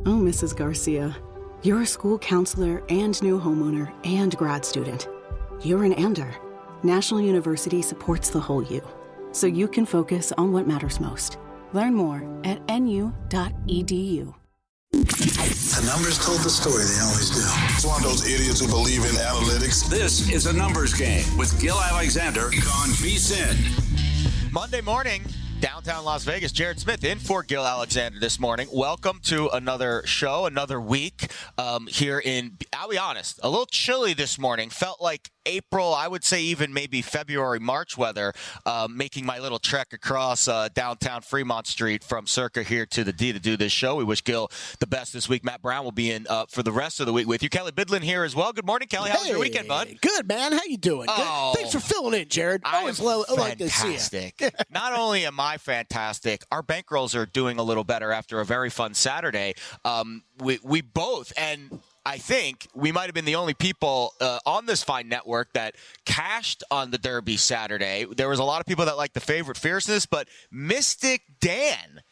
Oh, Mrs. Garcia, you're a school counselor and new homeowner and grad student. You're an ANDER. National University supports the whole you, so you can focus on what matters most. Learn more at nu.edu. The numbers told the story, they always do. It's one of those idiots who believe in analytics. This is A Numbers Game with Gil Alexander on VSiN. Monday morning, downtown Las Vegas. Jared Smith in for Gil Alexander this morning. Welcome to another show, another week here in, I'll be honest, a little chilly this morning. Felt like April, I would say even maybe February, March weather, making my little trek across downtown Fremont Street from Circa here to the D to do this show. We wish Gil the best this week. Matt Brown will be in for the rest of the week with you. Kelley Bydlon here as well. Good morning, Kelley. How was your weekend, bud? Good, man. How you doing? Oh, good. Thanks for filling in, Jared. Always like to see you. Not only am I fantastic, our bankrolls are doing a little better after a very fun Saturday. We both, and I think we might have been the only people on this fine network that cashed on the Derby Saturday. There was a lot of people that liked the favorite fierceness, but Mystic Dan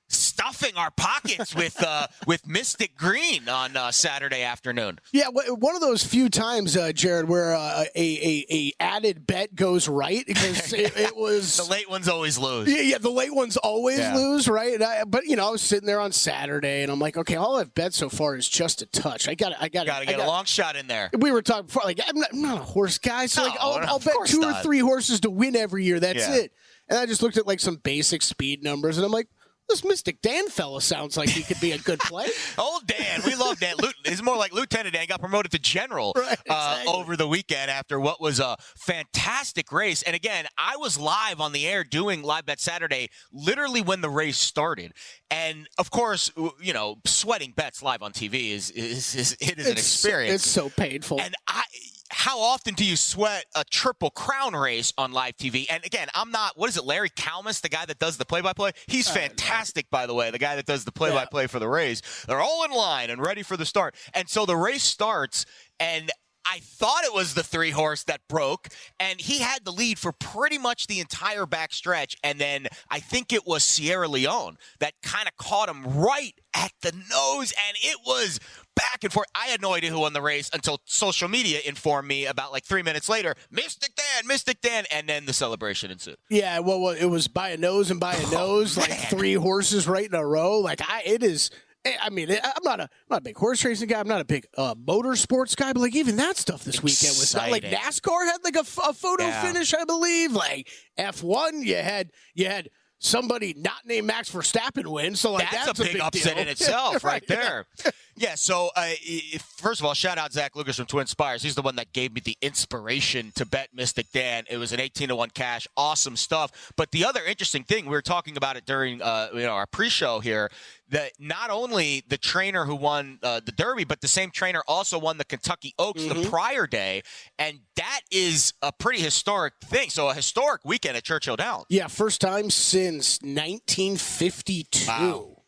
stuffing our pockets with Mystic Green on Saturday afternoon. Yeah, one of those few times, Jared, where a added bet goes right, because it was the late ones always lose. Yeah, the late ones always lose, right? But I was sitting there on Saturday, and I'm like, okay, all I've bet so far is just a touch. I got to get a long shot in there. We were talking before, like I'm not a horse guy, so I'll bet two or three horses to win every year. That's it. And I just looked at like some basic speed numbers, and I'm like, this Mystic Dan fella sounds like he could be a good play. Old Dan. We love Dan. He's more like Lieutenant Dan. Got promoted to General over the weekend after what was a fantastic race. And again, I was live on the air doing Live Bet Saturday literally when the race started. And, of course, sweating bets live on TV is an experience. It's so painful. And how often do you sweat a Triple Crown race on live TV? And again, I'm not, what is it, Larry Kalmus, the guy that does the play-by-play? He's fantastic, by the way, the guy that does the play-by-play for the race. They're all in line and ready for the start. And so the race starts, and I thought it was the 3-horse that broke, and he had the lead for pretty much the entire back stretch. And then I think it was Sierra Leone that kind of caught him right at the nose, and it was back and forth. I had no idea who won the race until social media informed me about like 3 minutes later, Mystic Dan, and then the celebration ensued. Yeah, well, it was by a nose and by a nose, like 3 horses right in a row. Like I'm not a big horse racing guy. I'm not a big motorsports guy, but like even that stuff this weekend was not, like NASCAR had like a photo finish, I believe. Like F1, you had somebody not named Max Verstappen win, so like that's a big upset deal. in itself, right there. Yeah, so first of all, shout out Zach Lucas from Twin Spires. He's the one that gave me the inspiration to bet Mystic Dan. It was an 18-1 cash, awesome stuff. But the other interesting thing, we were talking about it during our pre-show here, that not only the trainer who won the Derby, but the same trainer also won the Kentucky Oaks the prior day, and that is a pretty historic thing. So a historic weekend at Churchill Downs. Yeah, first time since 1952. Wow.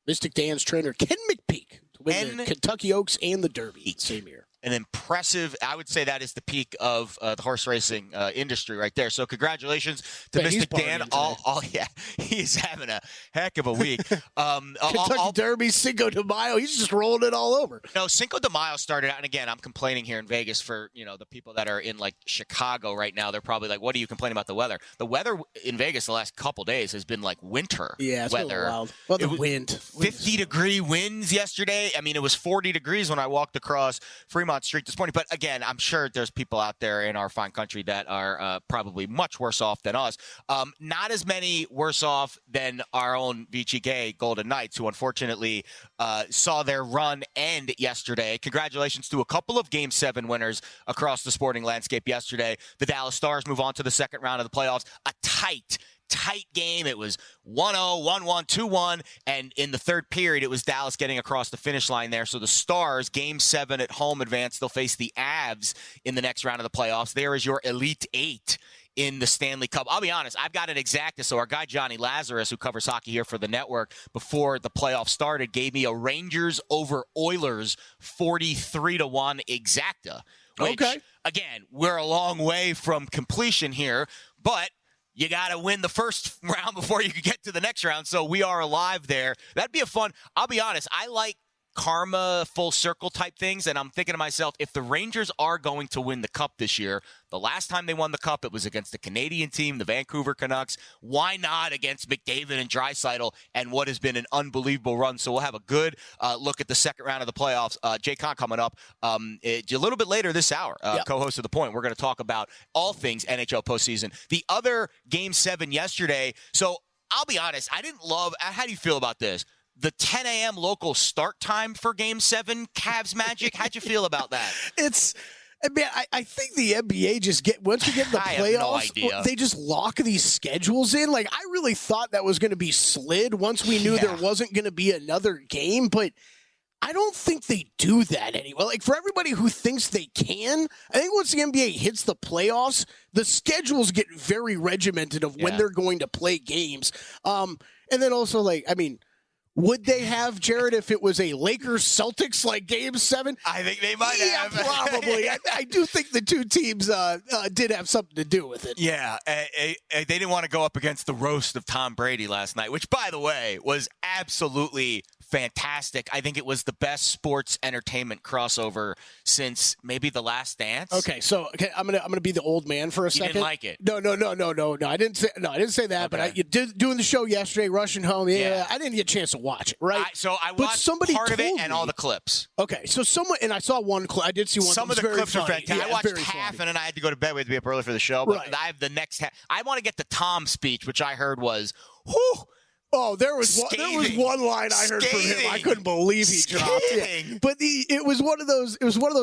Mystic Dan's trainer, Ken McPeak, to win the Kentucky Oaks and the Derby same year. An impressive, I would say that is the peak of the horse racing industry right there. So congratulations to Mystic Dan. He's having a heck of a week. Kentucky Derby, Cinco de Mayo, he's just rolling it all over. No, Cinco de Mayo started out, and again, I'm complaining here in Vegas for, the people that are in like Chicago right now. They're probably like, what are you complaining about the weather? The weather in Vegas the last couple days has been like winter it's weather. Been wild. Well, the wind. 50-degree winds yesterday. I mean, it was 40 degrees when I walked across Fremont Street this morning. But again, I'm sure there's people out there in our fine country that are probably much worse off than us. Not as many worse off than our own VGK Golden Knights, who unfortunately saw their run end yesterday. Congratulations to a couple of Game 7 winners across the sporting landscape yesterday. The Dallas Stars move on to the second round of the playoffs. A tight game. It was 1-0, 1-1, 2-1, and in the third period, it was Dallas getting across the finish line there. So the Stars, Game 7 at home advance. They'll face the Avs in the next round of the playoffs. There is your Elite Eight in the Stanley Cup. I'll be honest, I've got an exacta. So our guy Johnny Lazarus, who covers hockey here for the network, before the playoffs started, gave me a Rangers over Oilers 43-1 exacta. Which, again, we're a long way from completion here, but you got to win the first round before you can get to the next round. So we are alive there. That'd be a fun. I'll be honest. I like karma full circle type things. And I'm thinking to myself, if the Rangers are going to win the Cup this year, the last time they won the Cup, it was against the Canadian team, the Vancouver Canucks. Why not against McDavid and Draisaitl and what has been an unbelievable run? So we'll have a good look at the second round of the playoffs. Jake Hahn coming up a little bit later this hour, co-host of The Point. We're going to talk about all things NHL postseason. The other Game 7 yesterday, so I'll be honest, I didn't love – how do you feel about this? The 10 a.m. local start time for Game 7, Cavs Magic. How'd you feel about that? I think the NBA once we get in the playoffs, they just lock these schedules in. Like, I really thought that was going to be slid once we knew there wasn't going to be another game, but I don't think they do that anyway. Like, for everybody who thinks they can, I think once the NBA hits the playoffs, the schedules get very regimented of when they're going to play games. And then also, would they have, Jared, if it was a Lakers-Celtics like Game 7? I think they might have. Probably. I do think the two teams did have something to do with it. Yeah. They didn't want to go up against the roast of Tom Brady last night, which, by the way, was absolutely fantastic. I think it was the best sports entertainment crossover since maybe The Last Dance. Okay, so I'm gonna be the old man for a second. You didn't like it? No. I didn't say that. Okay. But doing the show yesterday, rushing home. Yeah. I didn't get a chance to watch it. Right. So I watched part of it and all the clips. Okay, so I saw one clip. I did see one. Some of the clips are fantastic. Yeah, I watched half, and then I had to go to bed. We had to be up early for the show. But I have the next half. I want to get the Tom speech, which I heard was, whew. Oh, there was one line I heard from him. I couldn't believe he dropped it. But it was one of those.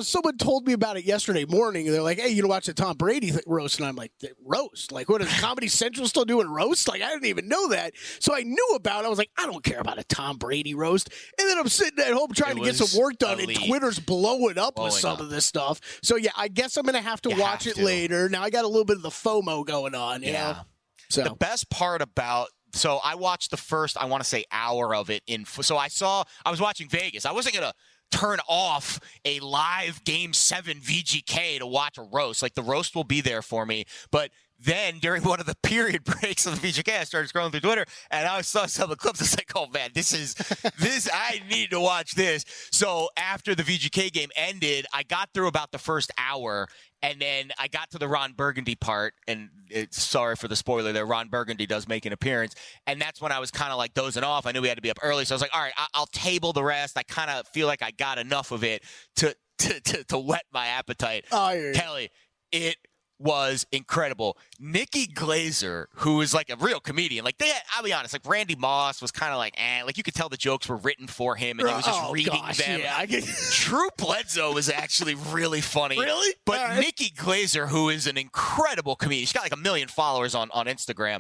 Someone told me about it yesterday morning. They're like, "Hey, you watch the Tom Brady roast?" And I'm like, "Roast? Like, what is Comedy Central still doing roast? Like, I didn't even know that." So I knew about it. I was like, "I don't care about a Tom Brady roast." And then I'm sitting at home trying to get some work done, and Twitter's blowing up with some of this stuff. So yeah, I guess I'm gonna have to watch it later. Now I got a little bit of the FOMO going on. You know? So the best part about. So I watched the first, I want to say, hour of it. So I was watching Vegas. I wasn't going to turn off a live Game 7 VGK to watch a roast. Like, the roast will be there for me. But then during one of the period breaks of the VGK, I started scrolling through Twitter, and I saw some of the clips. It's like, oh, man, this, I need to watch this. So after the VGK game ended, I got through about the first hour, and then I got to the Ron Burgundy part, and sorry for the spoiler there. Ron Burgundy does make an appearance, and that's when I was kind of like dozing off. I knew we had to be up early, so I was like, all right, I'll table the rest. I kind of feel like I got enough of it to whet my appetite. Kelley, it was incredible. Nikki Glazer, who is like a real comedian, I'll be honest, like Randy Moss was kind of like, like you could tell the jokes were written for him, and he was just reading them. Yeah, Drew Bledsoe was actually really funny. Really? But Nikki Glazer, who is an incredible comedian, she's got like 1 million followers on Instagram.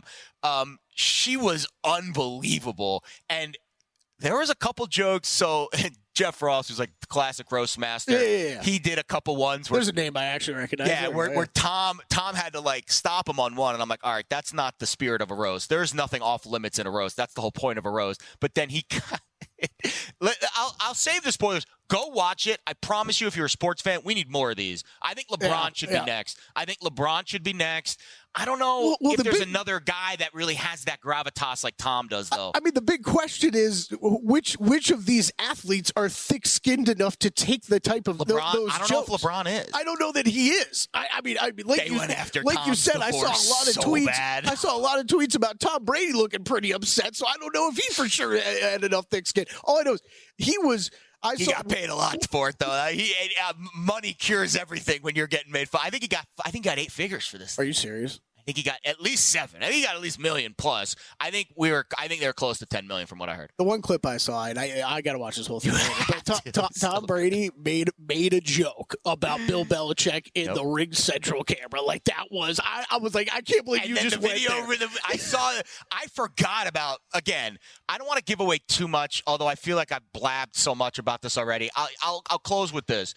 She was unbelievable. And there was a couple jokes. So Jeff Ross, who's like the classic roast master, he did a couple ones. There's a name I actually recognize. Yeah, where Tom had to like stop him on one, and I'm like, all right, that's not the spirit of a roast. There's nothing off limits in a roast. That's the whole point of a roast. But then he got I'll save the spoilers. Go watch it. I promise you, if you're a sports fan, we need more of these. I think LeBron should be next. I don't know if there's another guy that really has that gravitas like Tom does, though. I mean, the big question is which of these athletes are thick-skinned enough to take the type of those I don't jokes? know if LeBron is. I don't know that he is. I mean, like they went after like Tom you said, I saw a lot of tweets. Bad. I saw a lot of tweets about Tom Brady looking pretty upset. So I don't know if he for sure had enough thick skin. All I know is he got paid a lot for it, though. Money cures everything when you're getting made fun. I think he got 8 figures for this. Are you serious? I think he got at least 7. I think he got at least $1 million plus. I think they're close to $10 million from what I heard. The one clip I saw, and I got to watch this whole thing. But Tom Brady made a joke about Bill Belichick in the Ring Central camera. Like that was, I was like, I can't believe you just went there. I forgot about, again, I don't want to give away too much, although I feel like I've blabbed so much about this already. I'll close with this.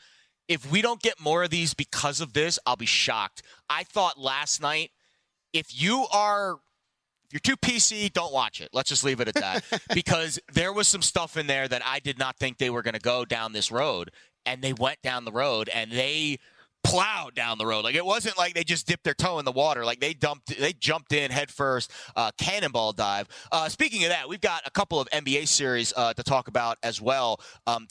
If we don't get more of these because of this, I'll be shocked. I thought last night, if you're too PC, don't watch it. Let's just leave it at that. Because there was some stuff in there that I did not think they were going to go down this road. And they went down the road, and they plowed down the road. Like, it wasn't like they just dipped their toe in the water. Like, they jumped in head first, cannonball dive. Speaking of that, we've got a couple of NBA series to talk about as well.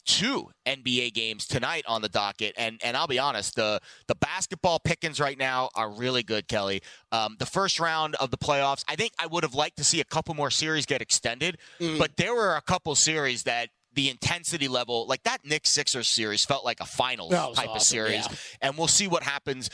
2 NBA games tonight on the docket, and I'll be honest, the basketball pickings right now are really good, Kelley. The first round of the playoffs, I think I would have liked to see a couple more series get extended, but there were a couple series that the intensity level, like that Knicks-Sixers series, felt like a finals type of series. Yeah. And we'll see what happens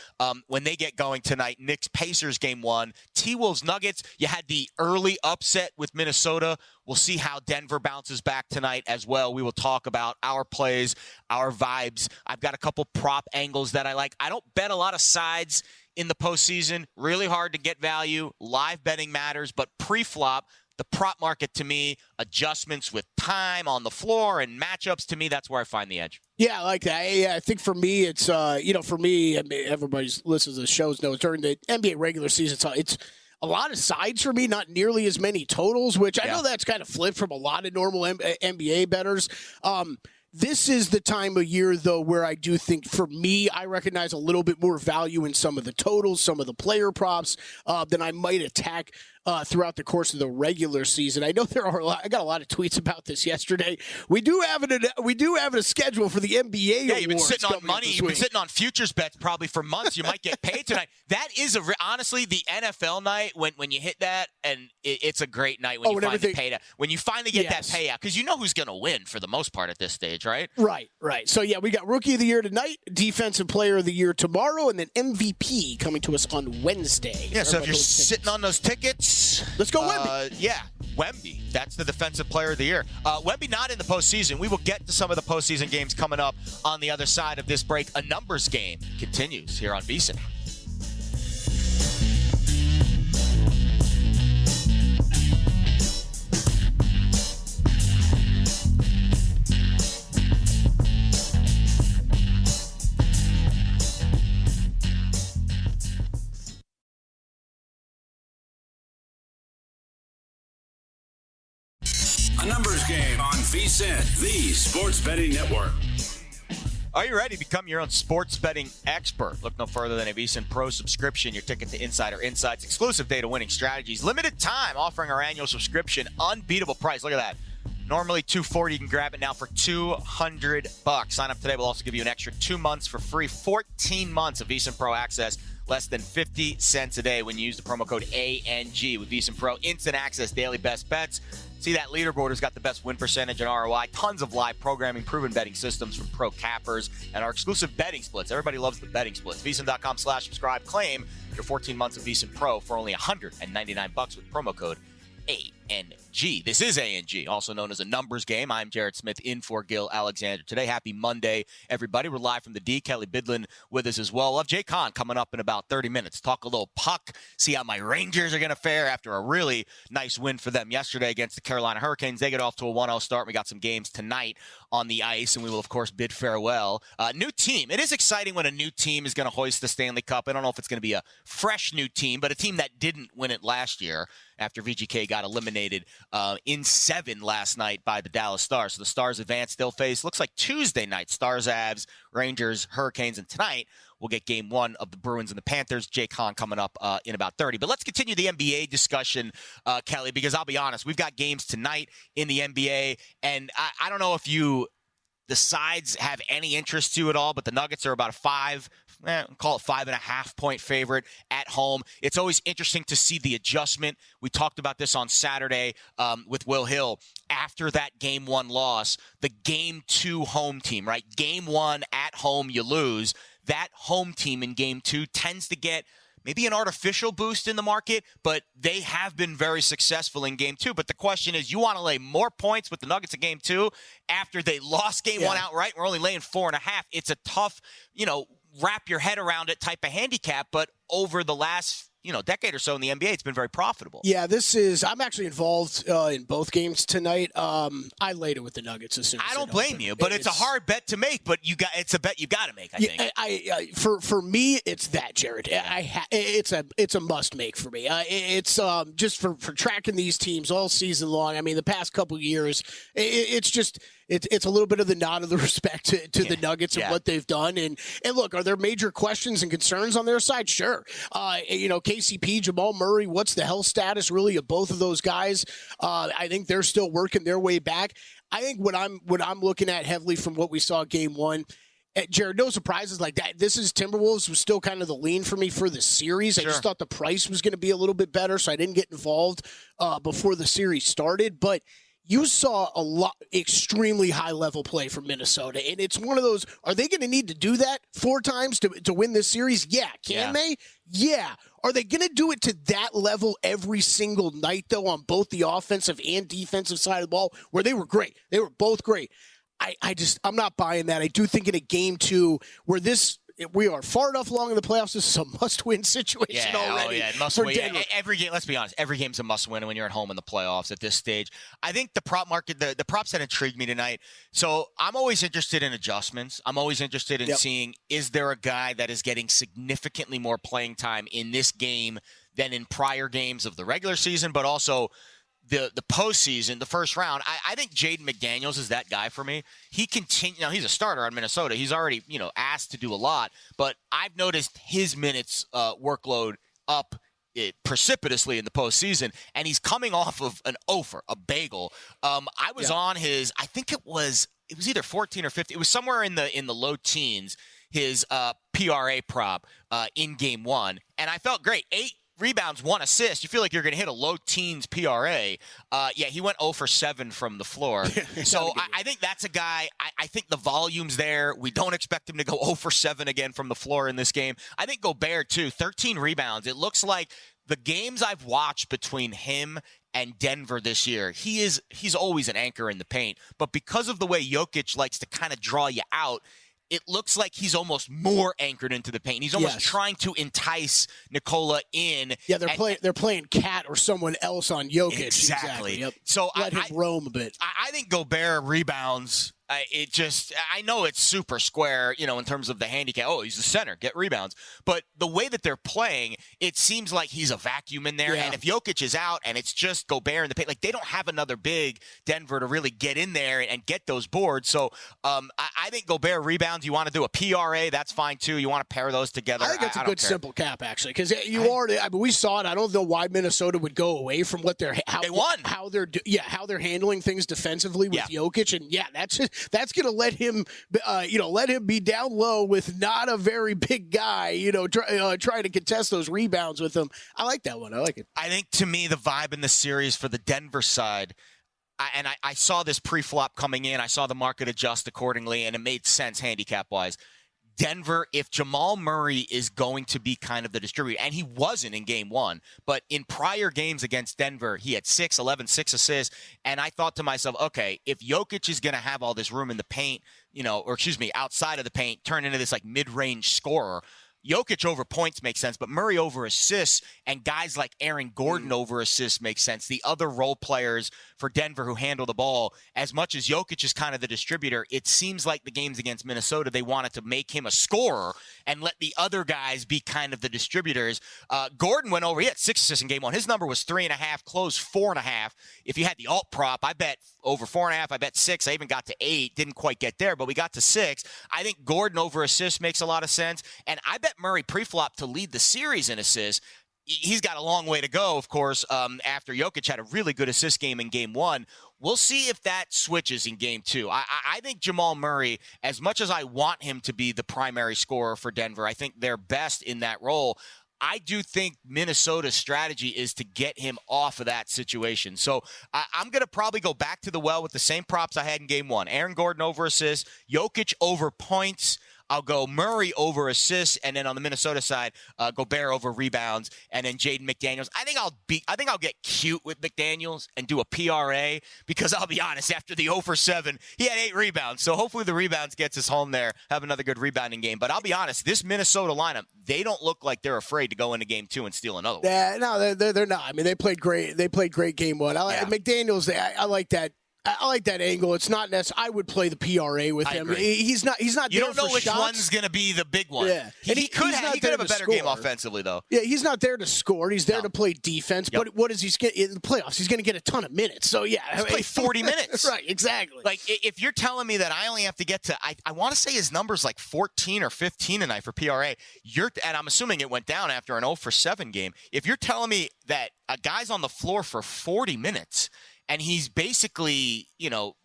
when they get going tonight. Knicks-Pacers game 1. T-Wolves-Nuggets, you had the early upset with Minnesota. We'll see how Denver bounces back tonight as well. We will talk about our plays, our vibes. I've got a couple prop angles that I like. I don't bet a lot of sides in the postseason. Really hard to get value. Live betting matters, but pre-flop, the prop market, to me, adjustments with time on the floor and matchups, to me, that's where I find the edge. Yeah, I like that. Yeah, I think for me, it's, for me, I mean, everybody's listens to the shows knows during the NBA regular season, it's a lot of sides for me, not nearly as many totals, which I know that's kind of flipped from a lot of normal NBA bettors. This is the time of year, though, where I do think, for me, I recognize a little bit more value in some of the totals, some of the player props than I might attack throughout the course of the regular season. I know there are I got a lot of tweets about this yesterday. We do have a schedule for the NBA. Yeah, you've been sitting on money. You've been sitting on futures bets probably for months. You might get paid tonight. That is honestly the NFL night when you hit that, and it's a great night when you finally pay that. When you finally get that payout, because you know who's going to win for the most part at this stage, right? Right. So yeah, we got Rookie of the Year tonight, Defensive Player of the Year tomorrow, and then MVP coming to us on Wednesday. Yeah. So if you're sitting on those tickets. Let's go Wemby. Yeah, Wemby. That's the Defensive Player of the Year. Wemby not in the postseason. We will get to some of the postseason games coming up on the other side of this break. A numbers game continues here on VSiN. A numbers game on VSiN, the sports betting network. Are you ready to become your own sports betting expert? Look no further than a VSiN Pro subscription, your ticket to Insider Insights, exclusive data winning strategies, limited time offering our annual subscription, unbeatable price. Look at that. Normally $240, you can grab it now for $200. Sign up today. We'll also give you an extra 2 months for free, 14 months of VSiN Pro access, less than 50 cents a day when you use the promo code ANG with VSiN Pro. Instant access, daily best bets. See that leaderboard has got the best win percentage and ROI, tons of live programming, proven betting systems from pro cappers, and our exclusive betting splits. Everybody loves the betting splits. VSiN.com/subscribe. Claim your 14 months of VSiN Pro for only $199 with promo code ANG. This is ANG, also known as a numbers game. I'm Jared Smith in for Gil Alexander today. Happy Monday, everybody. We're live from the D. Kelley Bydlon with us as well. We'll have Jake Hahn coming up in about 30 minutes. Talk a little puck, see how my Rangers are going to fare after a really nice win for them yesterday against the Carolina Hurricanes. They get off to a 1-0 start. We got some games tonight on the ice, and we will, of course, bid farewell. New team. It is exciting when a new team is going to hoist the Stanley Cup. I don't know if it's going to be a fresh new team, but a team that didn't win it last year after VGK got eliminated in 7 last night by the Dallas Stars. So the Stars advance, still face, looks like Tuesday night, Stars, Avs, Rangers, Hurricanes, and tonight we'll get game 1 of the Bruins and the Panthers. Jake Hahn coming up in about 30. But let's continue the NBA discussion, Kelley, because I'll be honest, we've got games tonight in the NBA, and I don't know if the sides have any interest to it all, but the Nuggets are about a 5.5 point favorite at home. It's always interesting to see the adjustment. We talked about this on Saturday with Will Hill. After that game 1 loss, the game 2 home team, right? Game 1 at home, you lose. That home team in game 2 tends to get maybe an artificial boost in the market, but they have been very successful in game 2. But the question is, you want to lay more points with the Nuggets in game 2 after they lost game 1 outright? We're only laying 4.5. It's a tough, wrap your head around it type of handicap, but over the last decade or so in the NBA, it's been very profitable. Yeah, I'm actually involved in both games tonight. I laid it with the Nuggets as soon as I don't blame you, but it's a hard bet to make, but it's a bet you got to make, I think. For me, it's that, Jared. It's a must make for me. It's just for tracking these teams all season long. I mean, the past couple of years, it's just it's a little bit of the nod of the respect to the Nuggets and what they've done. And look, are there major questions and concerns on their side? Sure. KCP, Jamal Murray, what's the health status really of both of those guys? I think they're still working their way back. I think what I'm looking at heavily from what we saw game one, Jared, no surprises like that. This is Timberwolves was still kind of the lean for me for the series. Sure. I just thought the price was going to be a little bit better, so I didn't get involved before the series started. But you saw a lot, extremely high-level play from Minnesota, and it's one of those, are they going to need to do that 4 times to win this series? Yeah. Can they? Yeah. Are they going to do it to that level every single night, though, on both the offensive and defensive side of the ball, where they were great? They were both great. I'm not buying that. I do think in a game 2 where we are far enough along in the playoffs, this is a must-win situation already. Must win. Every game, let's be honest, every game's a must-win when you're at home in the playoffs at this stage. I think the prop market, the props that intrigued me tonight, so I'm always interested in adjustments. I'm always interested in seeing, is there a guy that is getting significantly more playing time in this game than in prior games of the regular season, but also the postseason, the first round. I think Jaden McDaniels is that guy for me. He continues. Now, he's a starter on Minnesota. He's already, asked to do a lot, but I've noticed his minutes workload up precipitously in the postseason, and he's coming off of an offer, a bagel. I was on his, I think it was either 14 or 15. It was somewhere in the low teens, his PRA prop in game 1, and I felt great. 8 rebounds, 1 assist. You feel like you're going to hit a low teens PRA. He went 0 for 7 from the floor. So I think that's a guy, I think the volume's there. We don't expect him to go 0 for 7 again from the floor in this game. I think Gobert, too, 13 rebounds. It looks like the games I've watched between him and Denver this year, he's always an anchor in the paint. But because of the way Jokic likes to kind of draw you out, it looks like he's almost more anchored into the paint. He's almost trying to entice Nikola in. Yeah, they're playing Cat or someone else on Jokic. Exactly. Yep. So let him roam a bit. I think Gobert rebounds. I know it's super square, in terms of the handicap. Oh, he's the center, get rebounds. But the way that they're playing, it seems like he's a vacuum in there. Yeah. And if Jokic is out and it's just Gobert in the paint, like they don't have another big Denver to really get in there and get those boards. So I think Gobert rebounds. You want to do a PRA, that's fine too. You want to pair those together. I think that's a good simple cap actually, because we saw it. I don't know why Minnesota would go away from what they won. How they're handling things defensively with Jokic, and that's going to let him, be down low with not a very big guy, trying to contest those rebounds with him. I like that one. I like it. I think to me, the vibe in the series for the Denver side, I saw this pre-flop coming in. I saw the market adjust accordingly, and it made sense handicap-wise. Denver, if Jamal Murray is going to be kind of the distributor, and he wasn't in game 1, but in prior games against Denver, he had 6 assists, and I thought to myself, okay, if Jokic is going to have all this room in the paint, outside of the paint, turn into this like mid-range scorer, Jokic over points makes sense, but Murray over assists and guys like Aaron Gordon over assists makes sense. The other role players for Denver who handle the ball, as much as Jokic is kind of the distributor, it seems like the games against Minnesota, they wanted to make him a scorer and let the other guys be kind of the distributors. Gordon went over. He had 6 assists in game 1. His number was 3.5, closed 4.5. If you had the alt prop, I bet over 4.5. I bet 6. I even got to 8. Didn't quite get there, but we got to 6. I think Gordon over assists makes a lot of sense. And I bet Murray pre-flop to lead the series in assists. He's got a long way to go, of course, after Jokic had a really good assist game in game 1. We'll see if that switches in game 2. I think Jamal Murray, as much as I want him to be the primary scorer for Denver, I think they're best in that role. I do think Minnesota's strategy is to get him off of that situation. So I'm going to probably go back to the well with the same props I had in game 1. Aaron Gordon over assists, Jokic over points. I'll go Murray over assists, and then on the Minnesota side, Gobert over rebounds, and then Jaden McDaniels. I think I'll get cute with McDaniels and do a PRA, because I'll be honest, after the 0 for 7, he had 8 rebounds. So hopefully the rebounds gets us home there, have another good rebounding game. But I'll be honest, this Minnesota lineup, they don't look like they're afraid to go into game 2 and steal another one. Yeah, no, they're not. I mean, they played great. They played great game 1. McDaniels, I like that. I like that angle. It's not necessary. I would play the PRA with him. Agree. He's not. You there don't know for which shots. one's going to be the big one. Yeah, he could have a better game score. offensively, though. Yeah, he's not there to score. He's there to play defense. Yep. But what is he in the playoffs? He's going to get a ton of minutes. So yeah, he's played 40 minutes. Right, exactly. Like if you're telling me that I only have to get to, I want to say his number's like 14 or 15 tonight for PRA. And I'm assuming it went down after an 0-for-7 game. If you're telling me that a guy's on the floor for 40 minutes and he's basically,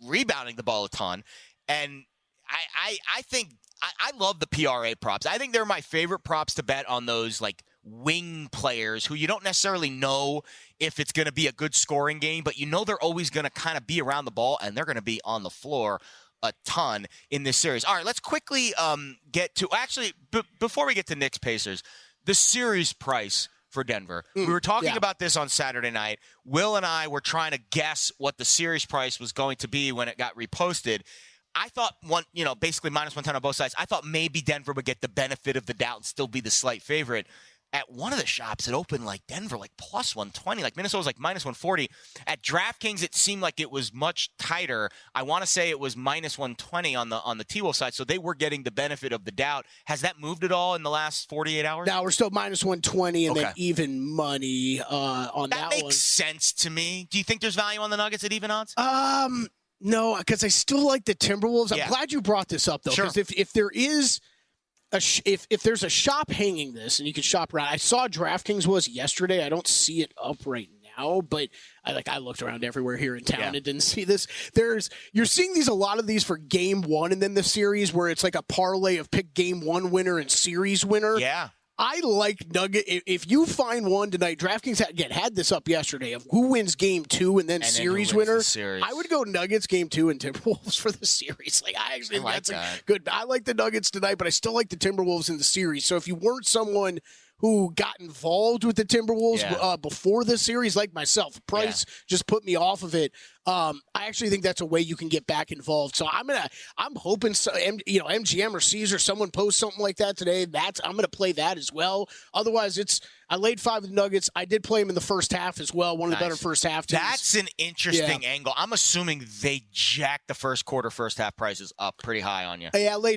rebounding the ball a ton, and I think I love the PRA props. I think they're my favorite props to bet on those like wing players who you don't necessarily know if it's going to be a good scoring game, but they're always going to kind of be around the ball and they're going to be on the floor a ton in this series. All right, let's quickly get to before we get to Knicks Pacers, the series price for Denver. We were talking about this on Saturday night. Will and I were trying to guess what the series price was going to be when it got reposted. I thought basically -110 on both sides. I thought maybe Denver would get the benefit of the doubt and still be the slight favorite. At one of the shops, it opened like Denver, like +120. Like Minnesota was like -140. At DraftKings, it seemed like it was much tighter. I want to say it was -120 on the T-Wolf side, so they were getting the benefit of the doubt. Has that moved at all in the last 48 hours? Now we're still -120 and then even money on that one. That makes sense to me. Do you think there's value on the Nuggets at even odds? No, because I still like the Timberwolves. I'm glad you brought this up, though, because if there is if there's a shop hanging this, and you can shop around. I saw DraftKings was yesterday. I don't see it up right now, but I looked around everywhere here in town and didn't see this. You're seeing a lot of these for game one, and then the series where it's like a parlay of pick game one winner and series winner. Yeah. I like Nugget. If you find one tonight, DraftKings had this up yesterday of who wins game two and then series winner. I would go Nuggets game two and Timberwolves for the series. I actually think that's good. I like the Nuggets tonight, but I still like the Timberwolves in the series. So if you weren't someone who got involved with the Timberwolves before the series, like myself, price just put me off of it. I actually think that's a way you can get back involved. So I'm hoping MGM or Caesar, someone posts something like that today. I'm gonna play that as well. Otherwise, I laid 5 with the Nuggets. I did play them in the first half as well. One of the better first half teams. That's an interesting angle. I'm assuming they jacked the first quarter, first half prices up pretty high on you. Yeah, I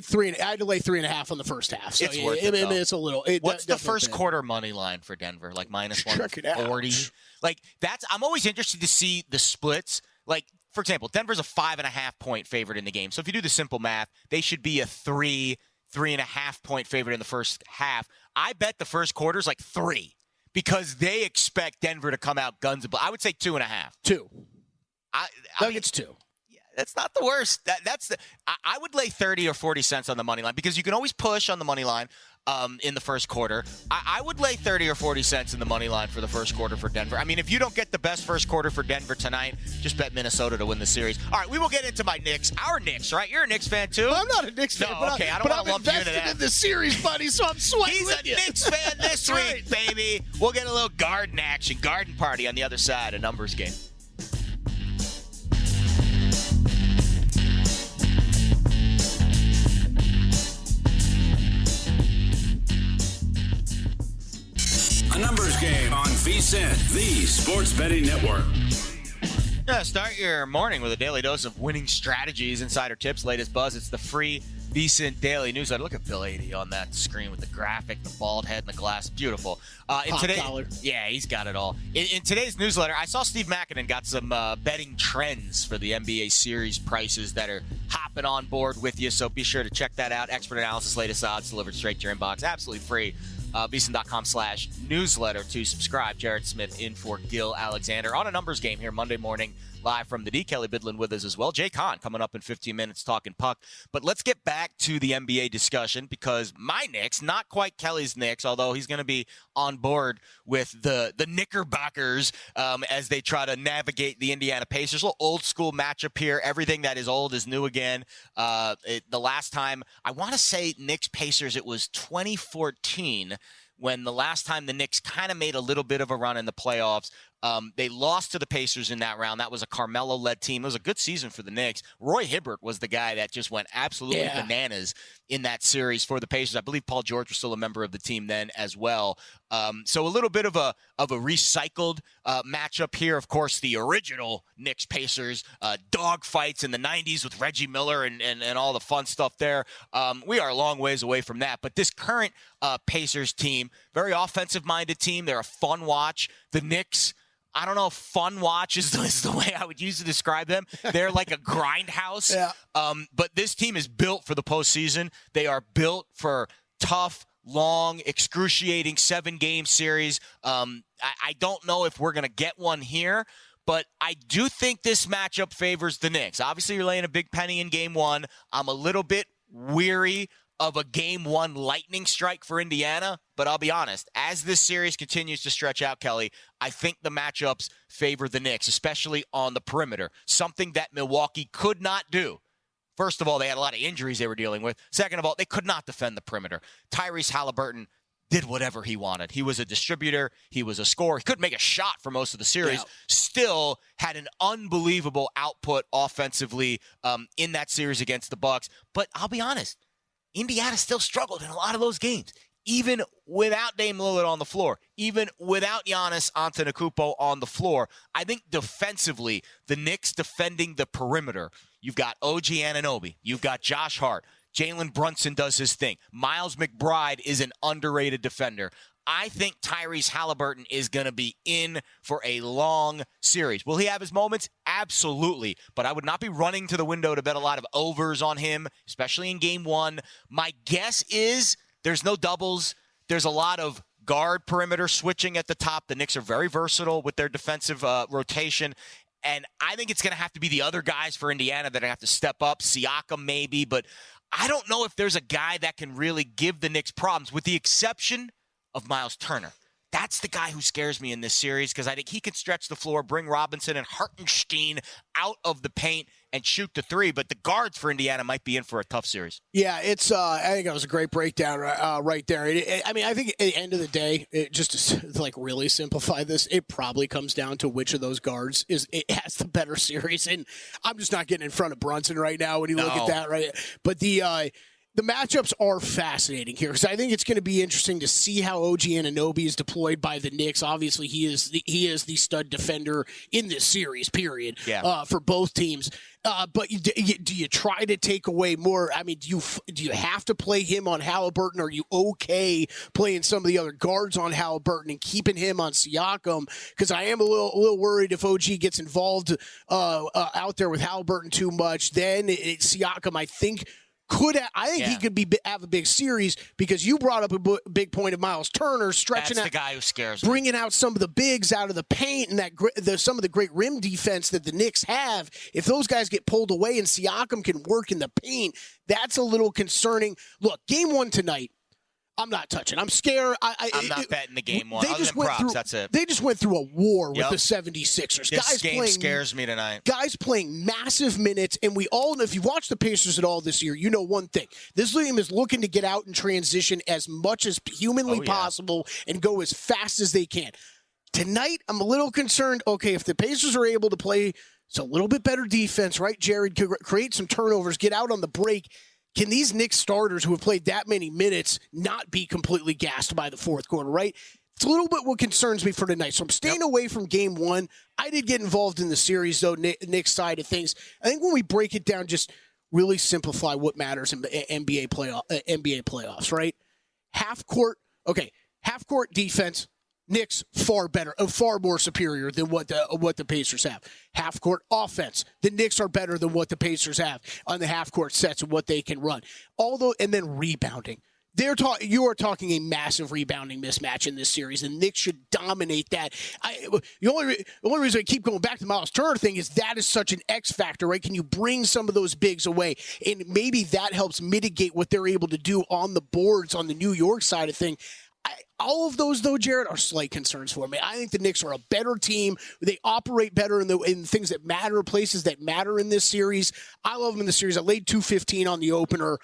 had to lay 3.5 on the first half. So it's worth it. It's a little. What's the first quarter money line for Denver? Like -140. I'm always interested to see the splits. Like, for example, Denver's a 5.5 point favorite in the game. So if you do the simple math, they should be a 3.5 point favorite in the first half. I bet the first quarter's like 3 because they expect Denver to come out guns a-blazing. I would say 2.5. 2. Nuggets 2. Yeah, that's not the worst. I would lay 30 or 40 cents on the money line because you can always push on the money line. In the first quarter, I would lay 30 or 40 cents in the money line for the first quarter for Denver. I mean, if you don't get the best first quarter for Denver tonight, just bet Minnesota to win the series. All right, we will get into my Knicks. Our Knicks, right? You're a Knicks fan too? I'm not a Knicks fan. No, okay, I don't want to lump you into that. In the series, buddy, so I'm sweating. He's a Knicks fan this week, baby. We'll get a little garden action, garden party on the other side, a numbers game. A numbers game on VSiN, the sports betting network. Yeah, start your morning with a daily dose of winning strategies, insider tips, latest buzz. It's the free VSiN daily newsletter. Look at Bill 80 on that screen with the graphic, the bald head, and the glass. Beautiful. Collar. Yeah, he's got it all. In today's newsletter, I saw Steve Makinen got some betting trends for the NBA series prices that are hopping on board with you, so be sure to check that out. Expert analysis, latest odds delivered straight to your inbox. Absolutely free. VSiN.com/newsletter to subscribe. Jared Smith in for Gil Alexander on a numbers game here Monday morning, live from the D. Kelley Bydlon with us as well. Jake Hahn coming up in 15 minutes talking puck. But let's get back to the NBA discussion because my Knicks, not quite Kelly's Knicks, although he's going to be on board with the Knickerbockers as they try to navigate the Indiana Pacers. A little old school matchup here. Everything that is old is new again. The last time, I want to say Knicks Pacers, it was 2014 when the last time the Knicks kind of made a little bit of a run in the playoffs. They lost to the Pacers in that round. That was a Carmelo-led team. It was a good season for the Knicks. Roy Hibbert was the guy that just went absolutely bananas in that series for the Pacers. I believe Paul George was still a member of the team then as well. So a little bit of a recycled matchup here. Of course, the original Knicks-Pacers dog fights in the 90s with Reggie Miller and all the fun stuff there. We are a long ways away from that. But this current Pacers team, very offensive-minded team. They're a fun watch. The Knicks, I don't know if fun watch is the way I would use to describe them. They're like a grindhouse. But this team is built for the postseason. They are built for tough, long, excruciating 7-game series. I don't know if we're going to get one here, but I do think this matchup favors the Knicks. Obviously, you're laying a big penny in Game 1. I'm a little bit weary of a Game 1 lightning strike for Indiana, but I'll be honest, as this series continues to stretch out, Kelley, I think the matchups favor the Knicks, especially on the perimeter, something that Milwaukee could not do. First of all, they had a lot of injuries they were dealing with. Second of all, they could not defend the perimeter. Tyrese Halliburton did whatever he wanted. He was a distributor. He was a scorer. He couldn't make a shot for most of the series. Still had an unbelievable output offensively in that series against the Bucks. But I'll be honest, Indiana still struggled in a lot of those games, even without Dame Lillard on the floor, even without Giannis Antetokounmpo on the floor. I think defensively, the Knicks defending the perimeter, you've got OG Anunoby, you've got Josh Hart, Jalen Brunson does his thing. Miles McBride is an underrated defender. I think Tyrese Halliburton is going to be in for a long series. Will he have his moments? Absolutely. But I would not be running to the window to bet a lot of overs on him, especially in Game 1. My guess is there's no doubles. There's a lot of guard perimeter switching at the top. The Knicks are very versatile with their defensive rotation. And I think it's going to have to be the other guys for Indiana that have to step up. Siakam maybe, but I don't know if there's a guy that can really give the Knicks problems, with the exception of Miles Turner. That's the guy who scares me in this series because I think he can stretch the floor, bring Robinson and Hartenstein out of the paint and shoot the three. But the guards for Indiana might be in for a tough series. Yeah, it's. I think that was a great breakdown right there. I mean, I think at the end of the day, just to like really simplify this, it probably comes down to which of those guards has the better series. And I'm just not getting in front of Brunson right now when you look at that, right? But the matchups are fascinating here because I think it's going to be interesting to see how OG Anunoby is deployed by the Knicks. Obviously, he is the stud defender in this series, period, for both teams. But do you try to take away more? I mean, do you have to play him on Halliburton? Are you okay playing some of the other guards on Halliburton and keeping him on Siakam? Because I am a little worried if OG gets involved out there with Halliburton too much, then Siakam, I think he could have a big series because you brought up a big point of Miles Turner stretching. That's the guy who scares me. Bringing out some of the bigs out of the paint and some of the great rim defense that the Knicks have. If those guys get pulled away and Siakam can work in the paint, that's a little concerning. Look, Game 1 tonight, I'm not touching. I'm scared. I'm not betting the Game 1. Other than props, that's it. They just went through a war with the 76ers. This game scares me tonight. Guys playing massive minutes, and we all know, if you've watched the Pacers at all this year, you know one thing. This team is looking to get out and transition as much as humanly possible and go as fast as they can. Tonight, I'm a little concerned, okay, if the Pacers are able to play a little bit better defense, right, Jared, create some turnovers, get out on the break, can these Knicks starters who have played that many minutes not be completely gassed by the fourth quarter, right? It's a little bit what concerns me for tonight. So I'm staying away from Game 1. I did get involved in the series, though, Knicks side of things. I think when we break it down, just really simplify what matters in NBA playoffs, right? Half court defense. Knicks far more superior than what the Pacers have. Half court offense, the Knicks are better than what the Pacers have on the half court sets and what they can run. And then rebounding. You are talking a massive rebounding mismatch in this series, and Knicks should dominate that. The only reason I keep going back to the Miles Turner thing is that is such an X factor, right? Can you bring some of those bigs away? And maybe that helps mitigate what they're able to do on the boards on the New York side of thing. All of those, though, Jared, are slight concerns for me. I think the Knicks are a better team. They operate better in things that matter, places that matter in this series. I love them in the series. I laid 215 on the opener.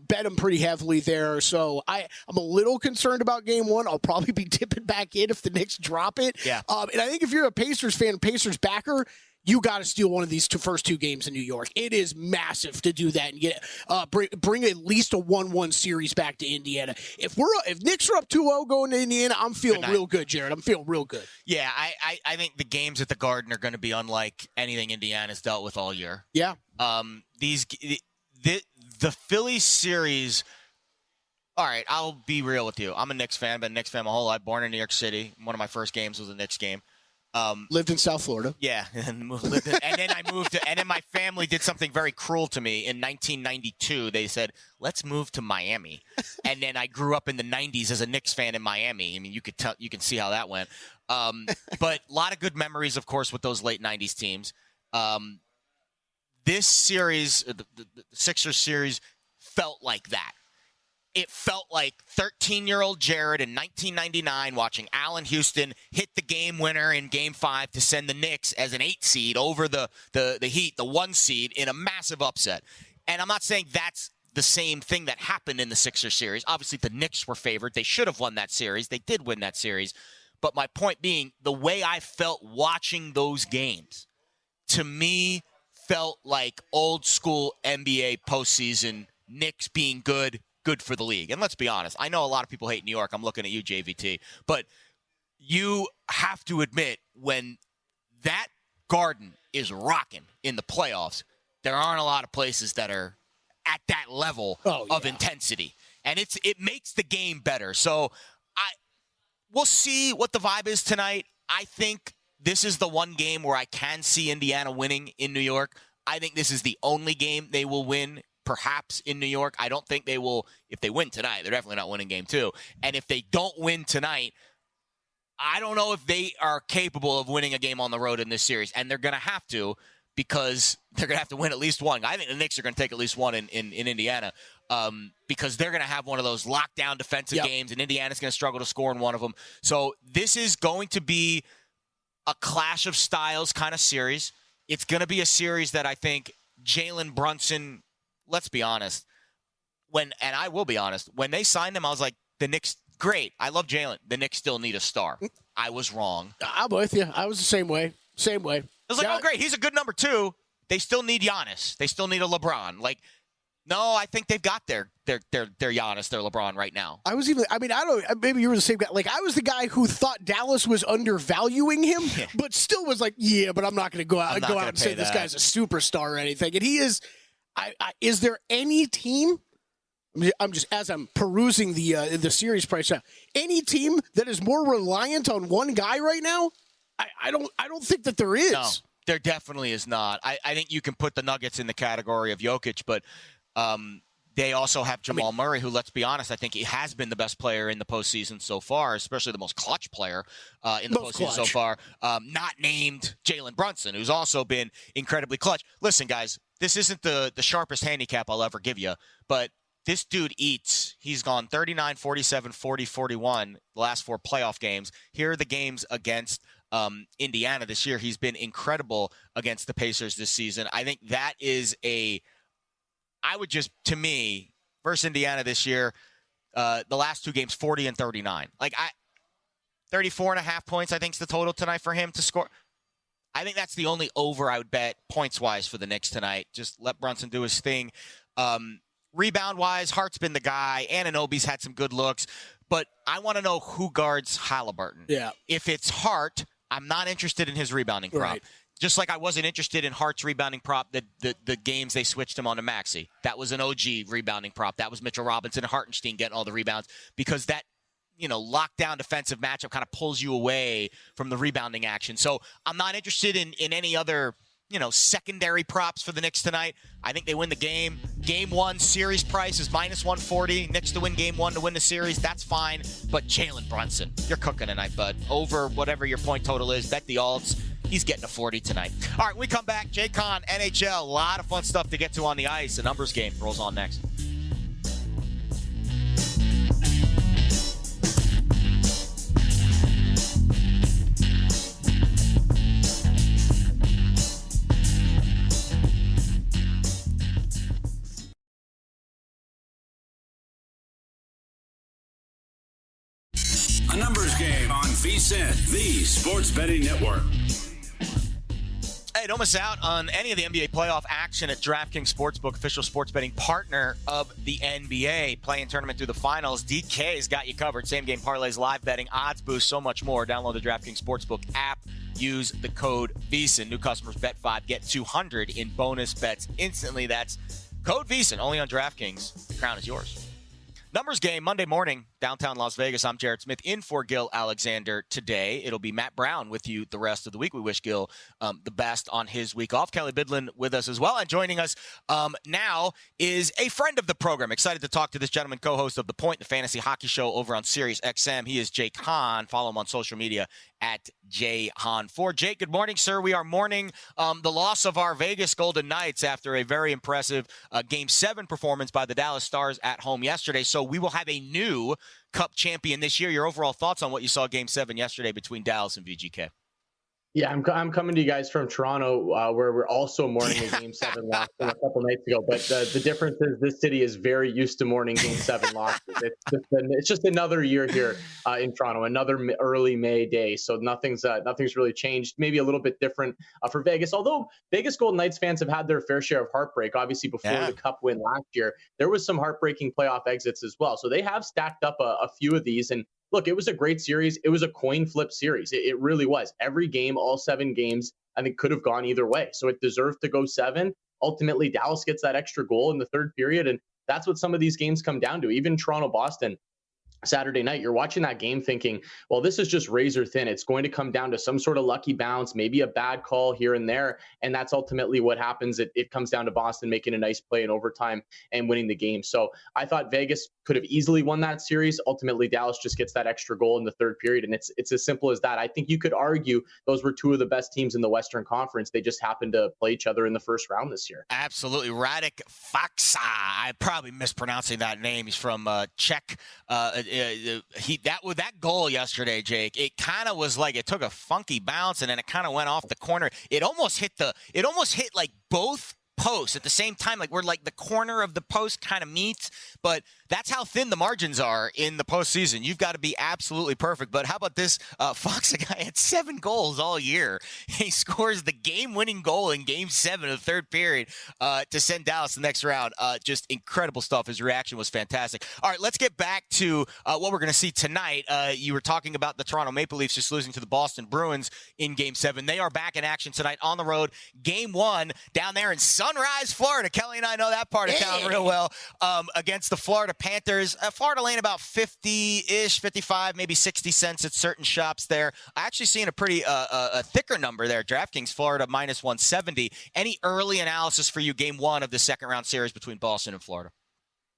Bet them pretty heavily there. So I'm a little concerned about game one. I'll probably be dipping back in if the Knicks drop it. Yeah. And I think if you're a Pacers fan, Pacers backer, you got to steal one of these first two games in New York. It is massive to do that and get bring at least a 1-1 series back to Indiana. If Knicks are up 2-0 going to Indiana, I'm feeling real good, Jared. I'm feeling real good. Yeah, I think the games at the Garden are going to be unlike anything Indiana's dealt with all year. Yeah. The Philly series. All right, I'll be real with you. I'm a Knicks fan. Been a Knicks fan my whole life. Born in New York City. One of my first games was a Knicks game. Lived in South Florida. Yeah, and then I moved to, and then my family did something very cruel to me in 1992. They said, "Let's move to Miami," and then I grew up in the 90s as a Knicks fan in Miami. I mean, you can see how that went. But a lot of good memories, of course, with those late 90s teams. This series, the Sixers series, felt like that. It felt like 13-year-old Jared in 1999 watching Allen Houston hit the game winner in Game 5 to send the Knicks as an 8 seed over the Heat, the 1 seed, in a massive upset. And I'm not saying that's the same thing that happened in the Sixers series. Obviously, the Knicks were favored. They should have won that series. They did win that series. But my point being, the way I felt watching those games, to me, felt like old-school NBA postseason, Knicks being good for the league. And let's be honest, I know a lot of people hate New York. I'm looking at you, JVT. But you have to admit, when that Garden is rocking in the playoffs, there aren't a lot of places that are at that level of intensity. And it makes the game better. So we'll see what the vibe is tonight. I think this is the one game where I can see Indiana winning in New York. I think this is the only game they will win perhaps in New York. I don't think they will. If they win tonight, they're definitely not winning game 2. And if they don't win tonight, I don't know if they are capable of winning a game on the road in this series. And they're going to have to, because they're going to have to win at least one. I think the Knicks are going to take at least one in Indiana, because they're going to have one of those lockdown defensive games, and Indiana's going to struggle to score in one of them. So this is going to be a clash of styles kind of series. It's going to be a series that I think Jalen Brunson, let's be honest, and I will be honest, when they signed him, I was like, the Knicks, great. I love Jalen. The Knicks still need a star. I was wrong. I'm with you. I was the same way. I was like, oh, great. He's a good number 2. They still need Giannis. They still need a LeBron. Like, no, I think they've got their Giannis, their LeBron right now. Maybe you were the same guy. Like, I was the guy who thought Dallas was undervaluing him, but still was like, but I'm not going to go out and say this guy's a superstar or anything. And he is. Is there any team? I'm just, as I'm perusing the series price now, any team that is more reliant on one guy right now? I don't think that there is. No, there definitely is not. I think you can put the Nuggets in the category of Jokic, but they also have Jamal Murray, who, let's be honest, I think he has been the best player in the postseason so far, especially the most clutch player in the postseason so far. Not named Jalen Brunson, who's also been incredibly clutch. Listen, guys, this isn't the sharpest handicap I'll ever give you, but this dude eats. He's gone 39, 47, 40, 41 the last 4 playoff games. Here are the games against Indiana this year. He's been incredible against the Pacers this season. I think that is to me, versus Indiana this year, the last 2 games, 40 and 39. 34.5 points, I think, is the total tonight for him to score. I think that's the only over I would bet points-wise for the Knicks tonight. Just let Brunson do his thing. Rebound-wise, Hart's been the guy. Anunoby's had some good looks. But I want to know who guards Halliburton. Yeah. If it's Hart, I'm not interested in his rebounding prop. Right. Just like I wasn't interested in Hart's rebounding prop the games they switched him on to Maxey. That was an OG rebounding prop. That was Mitchell Robinson and Hartenstein getting all the rebounds, because that lockdown defensive matchup kind of pulls you away from the rebounding action. So I'm not interested in any other, secondary props for the Knicks tonight. I think they win the game. Game 1 series price is -140. Knicks to win game 1 to win the series. That's fine. But Jalen Brunson, you're cooking tonight, bud. Over whatever your point total is. Bet the alts. He's getting a 40 tonight. All right, when we come back, Jake Hahn, NHL. A lot of fun stuff to get to on the ice. The numbers game rolls on next. A numbers game on VSiN, the sports betting network. Hey, don't miss out on any of the NBA playoff action at DraftKings Sportsbook, official sports betting partner of the NBA. Playing tournament through the finals, DK's got you covered. Same game parlays, live betting, odds boost, so much more. Download the DraftKings Sportsbook app. Use the code VSiN. New customers bet 5, get 200 in bonus bets instantly. That's code VSiN, only on DraftKings. The crown is yours. Numbers game Monday morning, downtown Las Vegas. I'm Jared Smith in for Gil Alexander today. It'll be Matt Brown with you the rest of the week. We wish Gil the best on his week off. Kelley Bydlon with us as well. And joining us now is a friend of the program. Excited to talk to this gentleman, co-host of The Point, the fantasy hockey show over on SiriusXM. He is Jake Hahn. Follow him on social media at JHahn4. Jake, good morning, sir. We are mourning the loss of our Vegas Golden Knights after a very impressive Game 7 performance by the Dallas Stars at home yesterday. So we will have a new Cup champion this year. Your overall thoughts on what you saw Game 7 yesterday between Dallas and VGK? Yeah, I'm coming to you guys from Toronto, where we're also mourning a Game 7 loss from a couple nights ago. But the difference is this city is very used to mourning Game 7 losses. It's just another year here in Toronto, another early May day. So nothing's really changed. Maybe a little bit different for Vegas. Although Vegas Golden Knights fans have had their fair share of heartbreak. Obviously, before the Cup win last year, there was some heartbreaking playoff exits as well. So they have stacked up a few of these. And look, it was a great series. It was a coin flip series. It really was. Every game, all 7 games, I think could have gone either way. So it deserved to go 7. Ultimately, Dallas gets that extra goal in the third period. And that's what some of these games come down to. Even Toronto-Boston Saturday night, you're watching that game thinking, well, this is just razor thin. It's going to come down to some sort of lucky bounce, maybe a bad call here and there. And that's ultimately what happens. It comes down to Boston making a nice play in overtime and winning the game. So I thought Vegas could have easily won that series. Ultimately, Dallas just gets that extra goal in the third period. And it's as simple as that. I think you could argue those were 2 of the best teams in the Western Conference. They just happened to play each other in the first round this year. Absolutely. Radek Faksa. I'm probably mispronouncing that name. He's from Czech. That goal yesterday, Jake, it kind of was like it took a funky bounce and then it kind of went off the corner. It almost hit like both posts at the same time, like where like the corner of the post kind of meets, but that's how thin the margins are in the postseason. You've got to be absolutely perfect. But how about this? Fox, a guy had 7 goals all year. He scores the game-winning goal in Game 7 of the third period to send Dallas the next round. Just incredible stuff. His reaction was fantastic. All right, let's get back to what we're going to see tonight. You were talking about the Toronto Maple Leafs just losing to the Boston Bruins in Game 7. They are back in action tonight on the road. Game 1 down there in Sunrise, Florida. Kelley and I know that part of town real well. Against the Florida Panthers. Florida laying about 50-ish, 55, maybe 60 cents at certain shops there. I actually seen a pretty a thicker number there. DraftKings Florida minus 170. Any early analysis for you Game 1 of the second round series between Boston and Florida?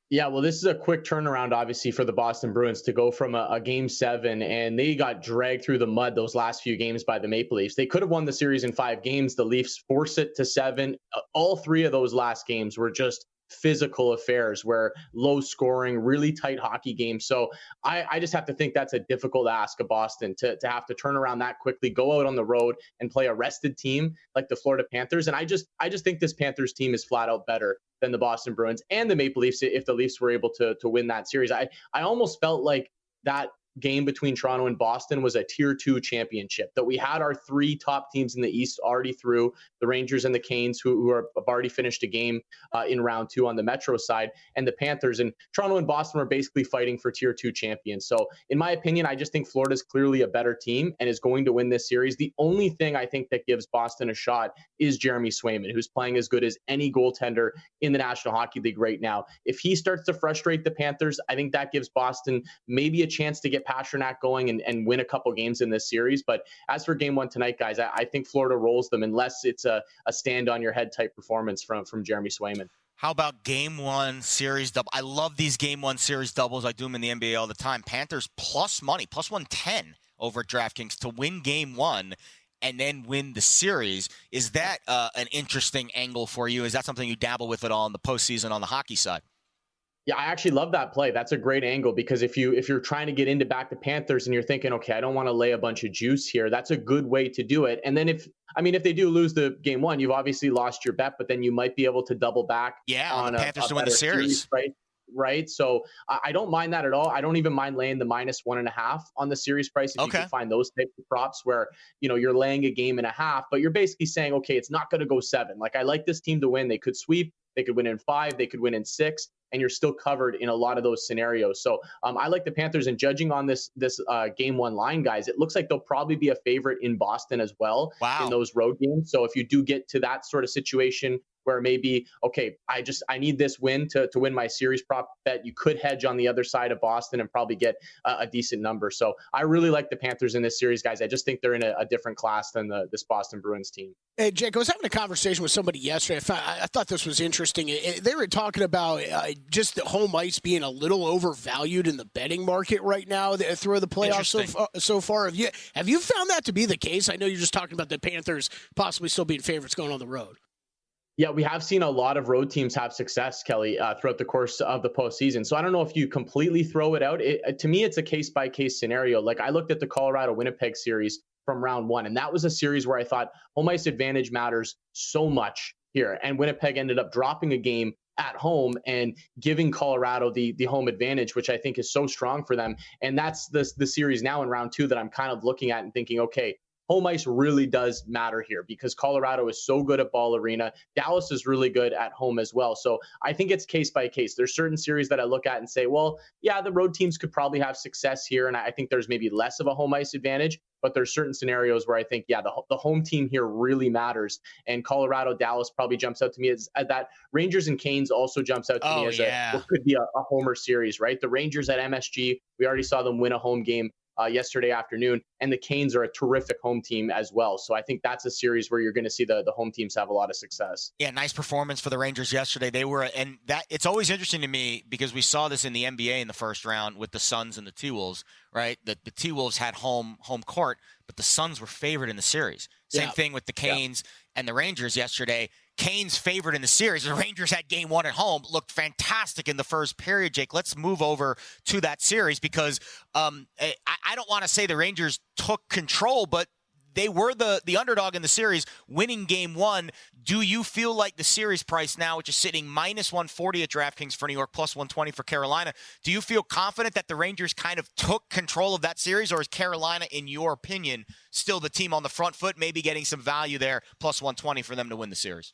Yeah, well, this is a quick turnaround, obviously, for the Boston Bruins to go from a Game 7, and they got dragged through the mud those last few games by the Maple Leafs. They could have won the series in 5 games. The Leafs force it to 7. All 3 of those last games were just physical affairs where low scoring, really tight hockey games. So I just have to think that's a difficult ask of Boston to have to turn around that quickly, go out on the road and play a rested team like the Florida Panthers. And I just think this Panthers team is flat out better than the Boston Bruins and the Maple Leafs if the Leafs were able to win that series. I almost felt like that game between Toronto and Boston was a tier 2 championship, that we had our 3 top teams in the East already through, the Rangers and the Canes, who have already finished a game in round 2 on the Metro side, and the Panthers. And Toronto and Boston were basically fighting for tier 2 champions. So in my opinion, I just think Florida's clearly a better team and is going to win this series. The only thing I think that gives Boston a shot is Jeremy Swayman, who's playing as good as any goaltender in the National Hockey League right now. If he starts to frustrate the Panthers, I think that gives Boston maybe a chance to get Pasternak going and win a couple games in this series. But as for Game 1 tonight, guys, I think Florida rolls them unless it's a stand on your head type performance from Jeremy Swayman. How about Game 1 series double? I love these Game 1 series doubles. I do them in the NBA all the time. Panthers plus money, plus 110 over at DraftKings to win Game 1 and then win the series. Is that an interesting angle for you? Is that something you dabble with at all in the postseason on the hockey side? Yeah, I actually love that play. That's a great angle because if you're trying to get into back the Panthers and you're thinking, okay, I don't want to lay a bunch of juice here, that's a good way to do it. And then if they do lose the Game 1, you've obviously lost your bet, but then you might be able to double back on the Panthers to win the series, right? right? So I don't mind that at all. I don't even mind laying the -1.5 on the series price if you can find those types of props where, you're laying a game and a half, but you're basically saying, okay, it's not going to go 7. Like, I like this team to win. They could sweep. They could win in 5. They could win in 6. And you're still covered in a lot of those scenarios. So I like the Panthers, and judging on this game 1 line, guys, it looks like they'll probably be a favorite in Boston as well in those road games. So if you do get to that sort of situation where maybe, okay, I need this win to win my series prop bet, you could hedge on the other side of Boston and probably get a decent number. So I really like the Panthers in this series, guys. I just think they're in a different class than this Boston Bruins team. Hey, Jake, I was having a conversation with somebody yesterday. I thought this was interesting. They were talking about just the home ice being a little overvalued in the betting market right now through the playoffs so far. Have you found that to be the case? I know you're just talking about the Panthers possibly still being favorites going on the road. Yeah, we have seen a lot of road teams have success, Kelley, throughout the course of the postseason. So I don't know if you completely throw it out. To me, it's a case-by-case scenario. Like, I looked at the Colorado-Winnipeg series from round 1, and that was a series where I thought home ice advantage matters so much here. And Winnipeg ended up dropping a game at home and giving Colorado the home advantage, which I think is so strong for them. And that's the series now in round 2 that I'm kind of looking at and thinking, okay, home ice really does matter here because Colorado is so good at Ball Arena. Dallas is really good at home as well. So I think it's case by case. There's certain series that I look at and say, well, yeah, the road teams could probably have success here. And I think there's maybe less of a home ice advantage. But there's certain scenarios where I think, yeah, the home team here really matters. And Colorado, Dallas probably jumps out to me as that. Rangers and Canes also jumps out to me as what could be a homer series, right? The Rangers at MSG, we already saw them win a home game yesterday afternoon, and the Canes are a terrific home team as well. So I think that's a series where you're going to see the home teams have a lot of success. Yeah, nice performance for the Rangers yesterday. And that it's always interesting to me because we saw this in the NBA in the first round with the Suns and the T-Wolves, right? The T-Wolves had home court, but the Suns were favored in the series. Same thing with the Canes and the Rangers yesterday. Canes favored in the series. The Rangers had game 1 at home, looked fantastic in the first period, Jake. Let's move over to that series because I don't want to say the Rangers took control, but they were the underdog in the series, winning game 1. Do you feel like the series price now, which is sitting -140 at DraftKings for New York, +120 for Carolina, do you feel confident that the Rangers kind of took control of that series, or is Carolina, in your opinion, still the team on the front foot, maybe getting some value there, +120 for them to win the series?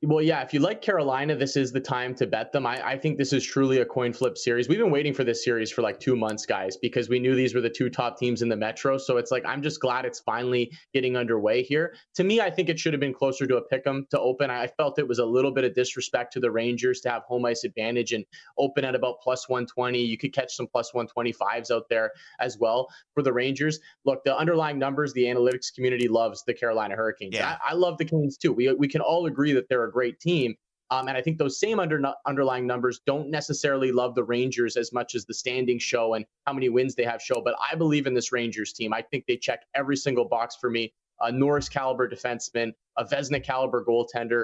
Well, yeah, if you like Carolina, this is the time to bet them. I think this is truly a coin flip series. We've been waiting for this series for like 2 months, guys, because we knew these were the 2 top teams in the Metro. So it's like, I'm just glad it's finally getting underway here. To me, I think it should have been closer to a pick'em to open. I felt it was a little bit of disrespect to the Rangers to have home ice advantage and open at about +120. You could catch some +125s out there as well for the Rangers. Look, the underlying numbers, the analytics community loves the Carolina Hurricanes. Yeah. I love the Canes too. We can all agree that they're a great team. And I think those same underlying numbers don't necessarily love the Rangers as much as the standings show and how many wins they have show. But I believe in this Rangers team. I think they check every single box for me. A Norris caliber defenseman, a Vezina caliber goaltender,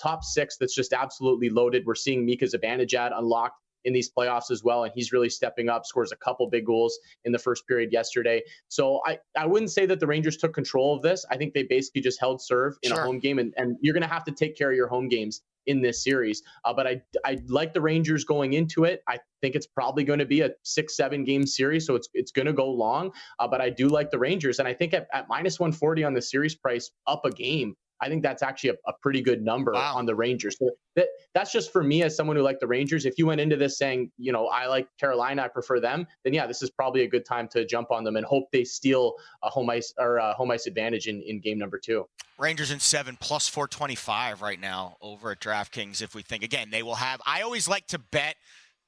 top 6 that's just absolutely loaded. We're seeing Mika Zibanejad unlocked in these playoffs as well, and he's really stepping up, scores a couple big goals in the first period yesterday. So I wouldn't say that the Rangers took control of this. I think they basically just held serve in a home game, and you're going to have to take care of your home games in this series. But I like the Rangers going into it. I think it's probably going to be a 6-7 game series, so it's going to go long. But I do like the Rangers, and I think at -140 on the series price, up a game, I think that's actually a pretty good number on the Rangers. So that's just for me as someone who liked the Rangers. If you went into this saying, I like Carolina, I prefer them, then yeah, this is probably a good time to jump on them and hope they steal a home ice advantage in game number 2. Rangers in 7 +425 right now over at DraftKings. If we think again, they will have. I always like to bet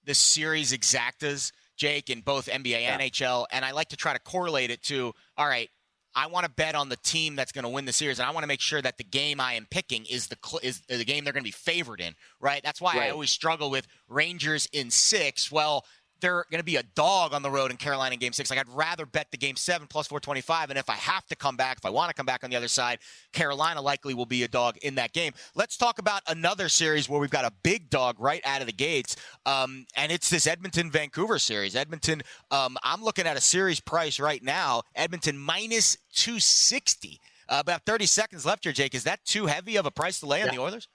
the series exactas, Jake, in both NBA and NHL, and I like to try to correlate it to all right. I want to bet on the team that's going to win the series, and I want to make sure that the game I am picking is the game they're going to be favored in, right? That's why I always struggle with Rangers in 6. Well, they're going to be a dog on the road in Carolina in game 6. Like, I'd rather bet the game 7 +425, and if I have to come back, if I want to come back on the other side, Carolina likely will be a dog in that game. Let's talk about another series where we've got a big dog right out of the gates, and it's this Edmonton-Vancouver series. Edmonton, I'm looking at a series price right now, Edmonton -260. About 30 seconds left here, Jake. Is that too heavy of a price to lay on the Oilers?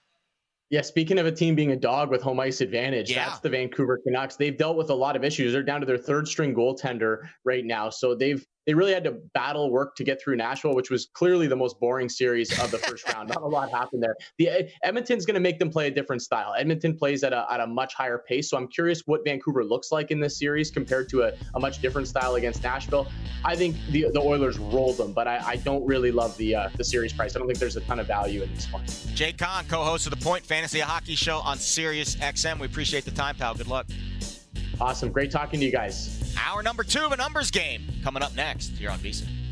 Yeah, speaking of a team being a dog with home ice advantage, that's the Vancouver Canucks. They've dealt with a lot of issues. They're down to their third string goaltender right now. So they really had to battle work to get through Nashville, which was clearly the most boring series of the first round. Not a lot happened there. Edmonton's going to make them play a different style. Edmonton plays at a much higher pace. So I'm curious what Vancouver looks like in this series compared to a much different style against Nashville. I think the Oilers rolled them, but I don't really love the series price. I don't think there's a ton of value in this one. Jake Hahn, co-host of the Point Fantasy Hockey Show on SiriusXM. We appreciate the time, pal. Good luck. Awesome. Great talking to you guys. Hour number 2 of a numbers game coming up next here on VSiN.